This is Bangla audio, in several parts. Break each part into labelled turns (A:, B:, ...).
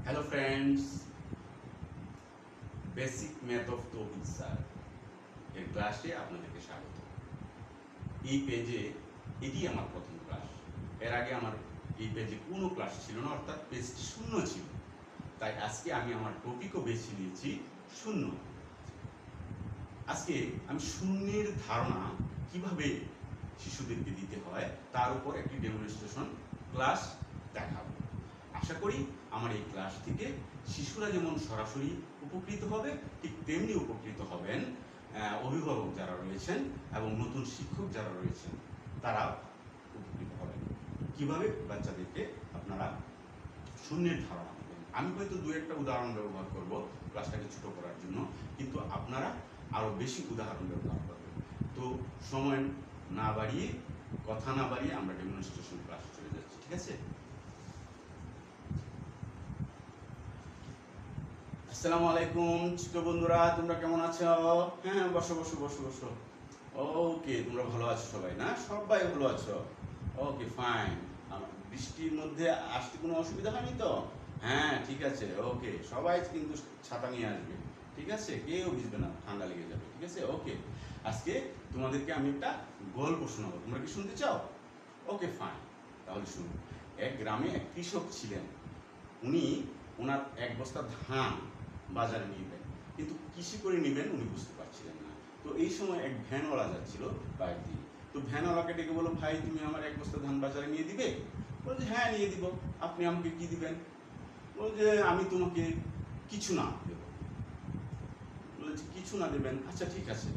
A: Hello friends, basic math of Touhid sir এর ক্লাসে আপনাদেরকে স্বাগত। এই পেজে এটি আমার প্রথম ক্লাস। এর আগে আমার এই পেজে কোনো ক্লাস ছিল না, অর্থাৎ পেজটি শূন্য ছিল। তাই আজকে আমি আমার টপিকও বেছে নিয়েছি শূন্য। আজকে আমি শূন্যের ধারণা কিভাবে শিশুদেরকে দিতে হয় তার উপর একটি ডেমনস্ট্রেশন ক্লাস দেখাবো। আশা করি আমার এই ক্লাস থেকে শিশুরা যেমন সরাসরি উপকৃত হবে, ঠিক তেমনি উপকৃত হবেন অভিভাবক যারা রয়েছেন এবং নতুন শিক্ষক যারা রয়েছেন তারা উপকৃত হবেন। কিভাবে বাচ্চাদেরকে আপনারা শূন্যের ধারণা দেবেন। আমি হয়তো দু একটা উদাহরণ ব্যবহার করব ক্লাসটাকে ছোট করার জন্য, কিন্তু আপনারা আরও বেশি উদাহরণ ব্যবহার করবেন। তো সময় না বাড়িয়ে, কথা না বাড়িয়ে আমরা ডেমনস্ট্রেশন ক্লাসে চলে যাচ্ছি, ঠিক আছে? আসসালামু আলাইকুম ছোট বন্ধুরা, তোমরা কেমন আছো? হ্যাঁ, বসো বসো বসো বসো। ওকে, তোমরা ভালো আছো সবাই? না, সবাই ভালো আছো? ওকে, ফাইন। বৃষ্টির মধ্যে আসতে কোনো অসুবিধা হয়নি তো? হ্যাঁ, ঠিক আছে। ওকে, সবাই কিন্তু ছাতা নিয়ে আসবে, ঠিক আছে? কেউ ভিজবে না, ঠান্ডা লেগে যাবে, ঠিক আছে? ওকে, আজকে তোমাদেরকে আমি একটা গল্প শোনাবো। তোমরা কি শুনতে চাও? ওকে, ফাইন, তাহলে শুনো। এক গ্রামে এক কৃষক ছিলেন। উনি ওনার এক বস্তা ধান বাজারে নিবেন, কিন্তু কৃষি করে নেবেন উনি বুঝতে পারছিলেন না। তো এই সময় এক ভ্যানওয়ালা যাচ্ছিল বাইক দিয়ে। তো ভ্যানওয়ালাকে ডেকে বলো, ভাই তুমি আমার এক বস্তা ধান বাজারে নিয়ে দিবে? বলছে হ্যাঁ, নিয়ে দিব। আপনি আমাকে কি দিবেন? বলছে আমি তোমাকে কিছু না দেব। বলেছে কিছু না দেবেন? আচ্ছা ঠিক আছে।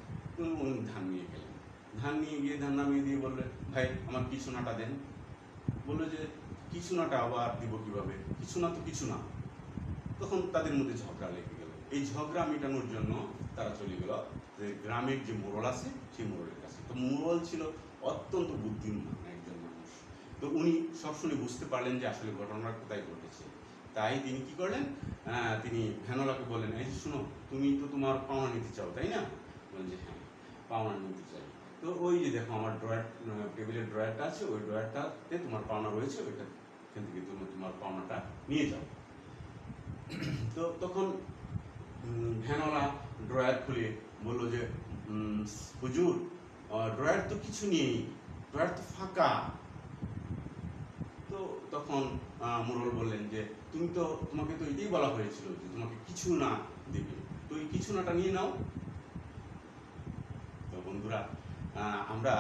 A: উনি ধান নিয়ে গেলেন। ধান নিয়ে গিয়ে ধান নামিয়ে দিয়ে বললে, ভাই আমার কিছু নাটা দেন। বললো যে কিছু নাটা আবার দিব কিভাবে? কিছু না তো কিছু না। তখন তাদের মধ্যে ঝগড়া লেগে গেল। এই ঝগড়া মেটানোর জন্য তারা চলে গেল যে গ্রামের যে মোড়ল আছে সেই মোড়লের কাছে। তো মোড়ল ছিল অত্যন্ত বুদ্ধিমান একজন মানুষ। তো উনি সব শুনে বুঝতে পারলেন যে আসলে ঘটনাটা কোথায় ঘটেছে। তাই তিনি কি করলেন, তিনি ভ্যানওয়ালাকে বললেন, এই শুনো, তুমি তো তোমার পাওনা নিতে চাও তাই না? বলেন যে হ্যাঁ, পাওনা নিতে চাই। তো ওই যে দেখো আমার ড্রয়ার, টেবিলের ড্রয়ারটা আছে, ওই ড্রয়ারটাতে তোমার পাওনা রয়েছে, ওইটা এখান থেকে তুমি তোমার পাওনাটা নিয়ে যাও। তো তখন ভ্যানওয়ালা ড্রয়ার খুলে বললো যে হুজুর, ড্রয়ার তো কিছু নেই, ড্রয়ার তো ফাঁকা। তো তখন মোড়ল বললেন যে তোমাকে তো এটাই বলা হয়েছিল যে তোমাকে কিছু না দেবে, তো এই কিছু নাটা নিয়ে নাও। তো বন্ধুরা, আমরা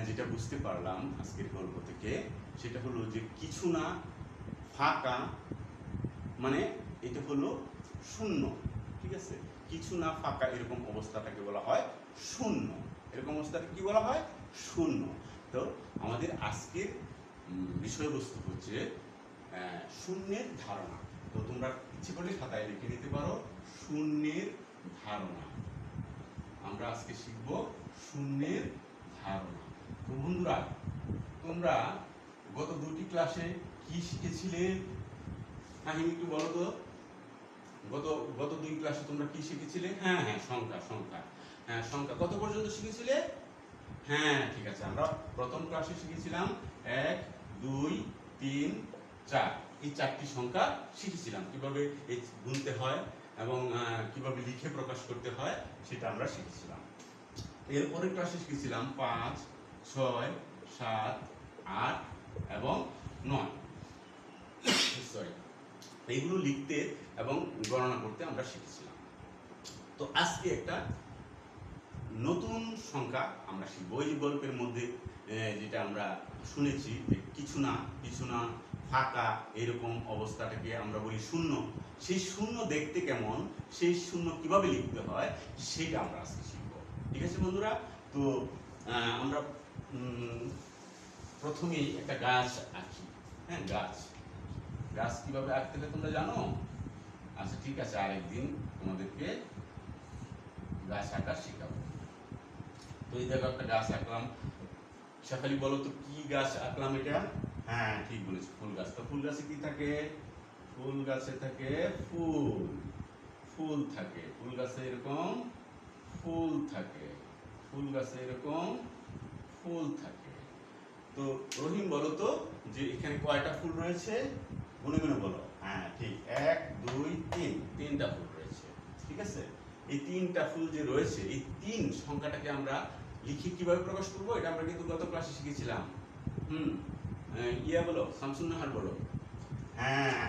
A: যেটা বুঝতে পারলাম আজকের গল্প থেকে, সেটা হলো যে কিছু না ফাঁকা মানে এটা হলো শূন্য, ঠিক আছে? কিছু না ফাঁকা এরকম অবস্থাটাকে বলা হয় শূন্য। এরকম অবস্থাকে কি বলা হয়? শূন্য। তো আমাদের আজকের বিষয়বস্তু হচ্ছে শূন্যের ধারণা। তো তোমরা ইচ্ছে করলে খাতায় লিখে নিতে পারো শূন্যের ধারণা। আমরা আজকে শিখব শূন্যের ধারণা। তো বন্ধুরা, তোমরা গত দুটি ক্লাসে কি শিখেছিলে? কাহিনী একটু বলো তো। গত গত দুই ক্লাসে তোমরা কি শিখেছিলে? হ্যাঁ হ্যাঁ, সংখ্যা সংখ্যা। হ্যাঁ, সংখ্যা কত পর্যন্ত শিখেছিলে? হ্যাঁ, ঠিক আছে। আমরা প্রথম ক্লাসে শিখেছিলাম 1, 2, 3, 4, এই চারটি সংখ্যা শিখেছিলাম। কিভাবে এই গুনতে হয় এবং কিভাবে লিখে প্রকাশ করতে হয় সেটা আমরা শিখেছিলাম। এরপরের ক্লাসে শিখেছিলাম 5, 6, 7, 8 এবং 9। সরি, এইগুলো লিখতে এবং গণনা করতে আমরা শিখেছিলাম। তো আজকে একটা নতুন সংখ্যা আমরা শিখব। ওই গল্পের মধ্যে যেটা আমরা শুনেছি যে কিছু না ফাঁকা এরকম অবস্থাটাকে আমরা বলি শূন্য। সেই শূন্য দেখতে কেমন, সেই শূন্য কিভাবে লিখতে হয় সেটা আমরা আজকে শিখব, ঠিক আছে বন্ধুরা? তো আমরা প্রথমেই একটা গাছ আঁকি। হ্যাঁ, গাছ গাছ কিভাবে আঁকতে হয় তোমরা জানো? আচ্ছা ঠিক আছে, আরেকদিন তোমাদেরকে গাছ আঁকা শেখাবো। তো এই দেখো একটা গাছ আঁকলাম। শেফালি বলো তো কি গাছ আঁকলাম এটা? হ্যাঁ, ঠিক বলেছো, ফুল গাছ। তো ফুল গাছে কি থাকে? ফুল গাছে থাকে ফুল। ফুল থাকে ফুল গাছে এরকম ফুল থাকে। ফুল গাছে এরকম ফুল থাকে। তো রহিম বলো তো যে এখানে কয়টা ফুল রয়েছে? গুনে গুনে বলো। হ্যাঁ ঠিক, 1 2 3, তিনটা ফুল রয়েছে। ঠিক আছে, এই তিনটা ফুল যে রয়েছে, এই তিন সংখ্যাটাকে আমরা লিখে কিভাবে প্রকাশ করবো, এটা আমরা কিন্তু গত ক্লাসে শিখেছিলাম। ইয়া বলো, শামসুন নাহার বলো। হ্যাঁ,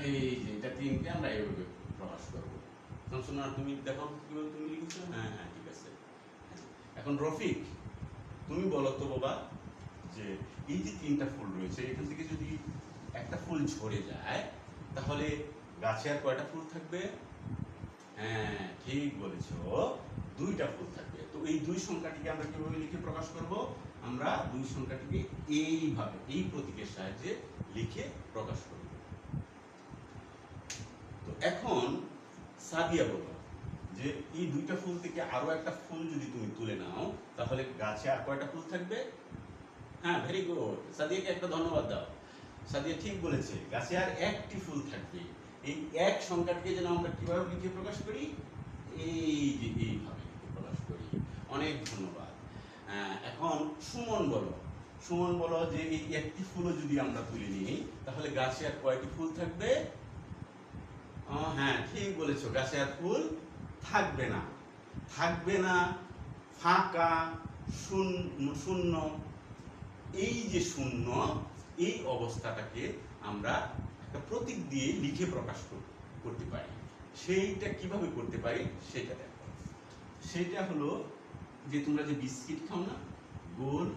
A: এই যে এটা তিনকে আমরা এইভাবে প্রকাশ করবো। শামসুন নাহার, তুমি দেখো কিভাবে তুমি লিখেছো। হ্যাঁ হ্যাঁ ঠিক আছে। এখন রফিক, তুমি বলো তো বাবা, যে এই যে তিনটা ফুল রয়েছে, এখান থেকে যদি একটা ফুল ঝরে যায়, তাহলে গাছে আর কয়টা ফুল থাকবে? হ্যাঁ ঠিক বলেছো, দুইটা ফুল থাকবে। তো এই দুই সংখ্যাটিকে আমরা কিভাবে লিখে প্রকাশ করব? আমরা দুই সংখ্যাটিকে এইভাবে, এই প্রতীকের সাহায্যে লিখে প্রকাশ করব। তো এখন সাদিয়া বলো, যে এই দুইটা ফুল থেকে আরো একটা ফুল যদি তুমি তুলে নাও, তাহলে গাছে আর কয়টা ফুল থাকবে? হ্যাঁ ভেরি গুড, সাদিয়াকে একটা ধন্যবাদ দাও। সাদিয়া ঠিক বলেছে, গাছে আর একটি ফুল থাকবে। এই এক সংখ্যাটিকে যেন আমরা কিভাবে লিখে প্রকাশ করি? এই যে এইভাবে লিখে প্রকাশ করি। অনেক ধন্যবাদ। এখন সুমন বলো, সুমন বলো যে এই একটি ফুলও যদি আমরা তুলে নিই, তাহলে গাছে আর কয়টি ফুল থাকবে? হ্যাঁ ঠিক বলেছো, গাছে আর ফুল থাকবে না। থাকবে না, ফাঁকা, শূন্য। এই যে শূন্য, এই অবস্থাটাকে আমরা একটা প্রতীক দিয়ে লিখে প্রকাশ করতে পারি। সেইটা কিভাবে করতে পারি সেটা দেখো। সেটা হলো যে তোমরা যে বিস্কিট খাও না, গোল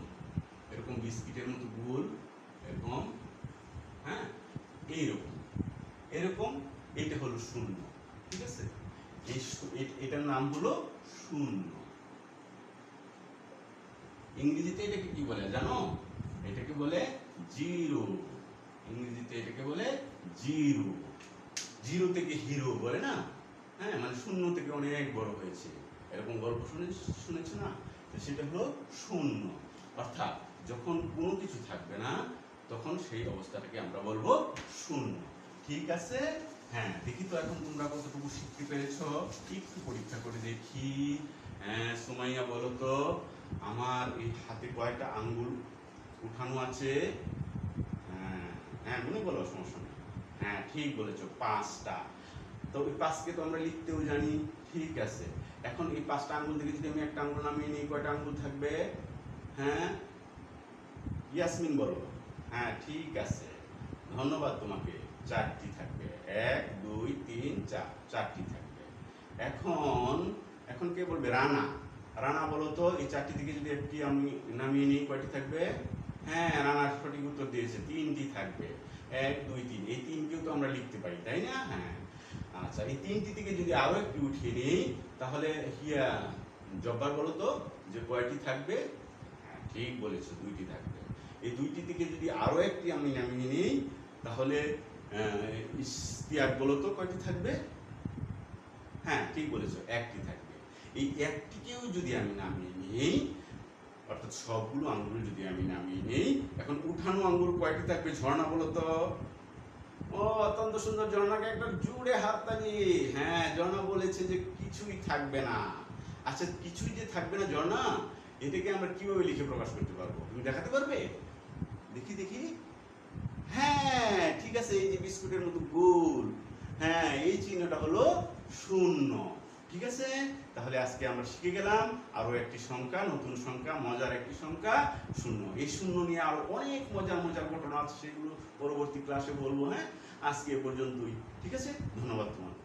A: এরকম বিস্কিটের মতো গোল এরকম, হ্যাঁ এইরকম এরকম, এটা হলো শূন্য। ঠিক আছে, এটার নাম হলো শূন্য। ইংরেজিতে এটাকে কি বলে জানো? এটাকে বলে জিরো। ইংরেজিতে এটাকে বলে জিরো। জিরো থেকে হিরো বলে না? হ্যাঁ, মানে শূন্য থেকে অনেক বড় হয়েছে, এরকম গল্প শুনেছো না? তো সেটা হলো শূন্য। অর্থাৎ যখন কোনো কিছু থাকবে না, তখন সেই অবস্থাটাকে আমরা বলবো শূন্য। ঠিক আছে, হ্যাঁ দেখি তো এখন তোমরা কতটুকু শিখতে পেরেছো, একটু পরীক্ষা করে দেখি। হ্যাঁ সুমাইয়া বলো তো, আমার এই হাতে কয়টা আঙ্গুল উঠানো আছে? হ্যাঁ হ্যাঁ মনে বলো, সমস্যা নেই। হ্যাঁ ঠিক বলেছো, 5টা। তো এই 5কে তো আমরা লিখতেও জানি। ঠিক আছে, এখন এই 5টা আঙ্গুল থেকে যদি আমি একটা আঙ্গুল নামিয়ে নিই, কয়টা আঙ্গুল থাকবে? হ্যাঁ ইয়াসমিন বলো। হ্যাঁ ঠিক আছে, ধন্যবাদ তোমাকে। 4টি থাকবে, 1 2 3 4, 4টি থাকবে। এখন এখন কে বলবে? রানা। রানা বলো তো, এই 4টি থেকে যদি একটি আমি নামিয়ে নিই, কয়টি থাকবে? হ্যাঁ রানা সঠিক উত্তর দিয়েছে, 3টি থাকবে। 1 2 3, এই 3কেও তো আমরা লিখতে পারি, তাই না? হ্যাঁ আচ্ছা, এই 3টি থেকে যদি আরো একটু উঠিয়ে নিই, তাহলে হিয়া জব্বার বলো তো, যে কয়টি থাকবে? হ্যাঁ ঠিক বলেছো, 2টি থাকবে। এই 2টি থেকে যদি আরো একটি আমি নামিয়ে নিই, তাহলে ইশতিয়াক বলো তো, কয়টি থাকবে? হ্যাঁ ঠিক বলেছো, 1টি থাকবে। এই 1টিকেও যদি আমি নামিয়ে নিই, অর্থাৎ সবগুলো আঙ্গুল যদি আমি নামিয়ে নিই, এখন উঠানো আঙ্গুল কয়টি থাকবে? ঝর্ণা বলো তো। ও অত্যন্ত সুন্দর, ঝর্ণাকে একটা জুড়ে হাততালি। হ্যাঁ ঝর্ণা বলেছে যে কিছুই থাকবে না। আচ্ছা কিছুই যে থাকবে না ঝর্ণা, এটাকে আমরা কিভাবে লিখে প্রকাশ করতে পারবো? তুমি দেখাতে পারবে? দেখি দেখি। হ্যাঁ ঠিক আছে, এই যে বিস্কুটের মতো গোল, হ্যাঁ এই চিহ্নটা হলো শূন্য। ঠিক আছে, তাহলে আজকে আমরা শিখে গেলাম আরো একটি সংখ্যা, নতুন সংখ্যা, মজার একটি সংখ্যা, শূন্য। এই শূন্য নিয়ে আরো অনেক মজার মজার ঘটনা আছে, সেগুলো পরবর্তী ক্লাসে বলবো। হ্যাঁ আজকে এ পর্যন্তই। ঠিক আছে, ধন্যবাদ তোমাকে।